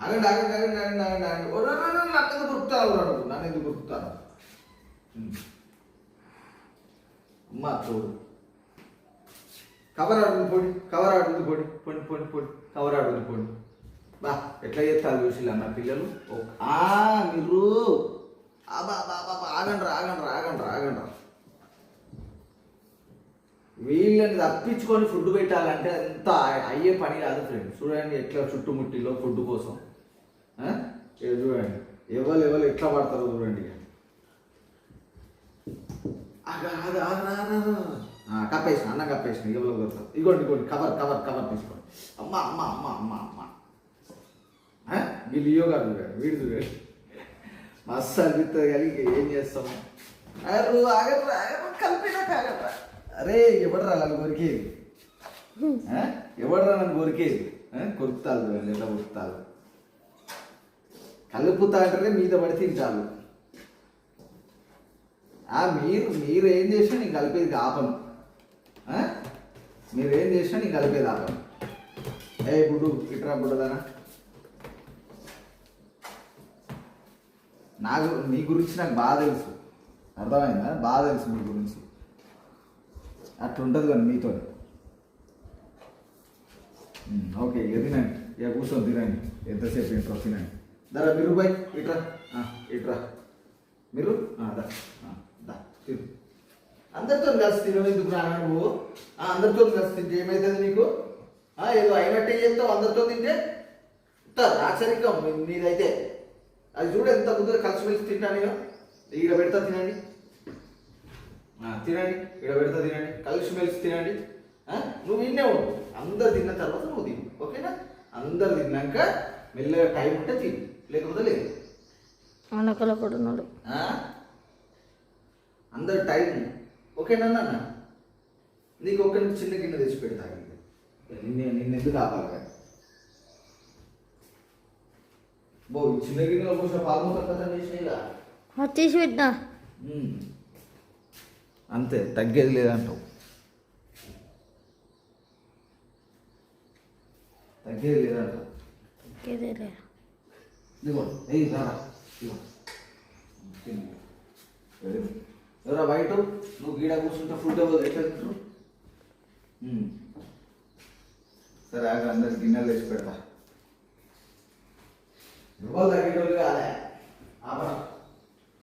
ఆగండి ఆగండి ఆగండి ఆగండి ఆగండి ఆగండి నన్ను ఎందుకు గుర్తాను నన్ను ఎందుకు గుర్తాను అమ్మా చూడు కవర్ ఆడుంది పొడి కవర్ ఆడుంది పొడి పొడి పొడి పొడి కవర్ ఆడుంది పొడి బా ఎట్లా చేస్తారు చూసిలా నా పిల్లలు మీరు ఆగండ్రా ఆగండ్రా ఆగండ్రా ఆగండ్రా వీళ్ళని తప్పించుకొని ఫుడ్ పెట్టాలంటే అంత అయ్యే పని కాదు ఫ్రెండ్. చూడండి ఎట్లా చుట్టుముట్టిలో ఫుడ్ కోసం చూడండి ఎవరు ఎట్లా పడతారో చూడండి. కప్పేసిన అన్న కప్పేసిన ఎవరు కొడతారు. ఇగోండి ఇగోండి కవర్ కవర్ కవర్ తీసుకోండి. అమ్మ అమ్మ అమ్మ అమ్మ అమ్మ వీళ్ళు యోగా చూడండి వీడు చూడండి మస్తు అనిపిస్తుంది కానీ ఏం చేస్తాము. కలిపినా కాగట్రా అరే ఎవడరా నన్ను కొరికేది ఎవడరా నన్ను కొరికేది కొరుకుతారు చూడండి ఎట్లా కొరుకుతారు. కలుపుతా అంటేనే మీద పడి తింటారు. మీరు ఏం చేసినా నేను కలిపేది ఆపను. మీరు ఏం చేసినా నేను కలిపేది ఆపను. బుడ్డు ఇట్రా బుడ్డదానా నీ గురించి నాకు బాగా తెలుసు. అర్థమైందా? బాగా తెలుసు మీ గురించి. అట్లుంటుంది కానీ మీతో. ఓకే ఇక తినండి ఇక కూర్చొని తినండి. ఎంతసేపు ఏంటో తినండి. దరా మీరు బాయ్ ఇట్రా ఇట్రా మీరు తిను. అందరితో కలిసి తిను. ఎందుకు రానా నువ్వు? అందరితో కలిసి తింటే ఏమవుతుంది నీకు? ఏదో అయినట్టే చేస్తావు అందరితో తింటే. రాచరికం నీదైతే. అది చూడ ఎంత ముందుగా కలిసిమెలిసి తింటాను. ఈడ పెడతా తినండి తినండి ఈడ పెడతా తినండి కలిసిమెలిసి తినండి. నువ్వు విన్నే ఉండు. అందరు తిన్న తర్వాత నువ్వు తిను. ఓకేనా? అందరు తిన్నాక మెల్లగా టైం ఉంటే తిను లేకపోతే లేదు. అనకలపడున్నాడు అందరు టైం ఓకేనా? నాన్న నీకు ఒక్క చిన్న గిన్నె తెచ్చి పెడతా. నిన్నెందుకు ఆపాలి కానీ బో చిన్న గిన్నెలో కోసం పాల్గొంటారు కదా చేసినా తీసి పెట్టినా అంతే. తగ్గేది లేదంటావు. తగ్గేది లేదంటావు. ఇదిగో రారా ఎవరా బయట నువ్వు గీడ కూర్చుంటే ఫుడ్ ఎట్లా తింటారు? సరే ఆగ అందరికి గిన్నెలు తెచ్చి పెడతా. ఇవ్వాలి తగ్గేటోళ్ళు కాలే.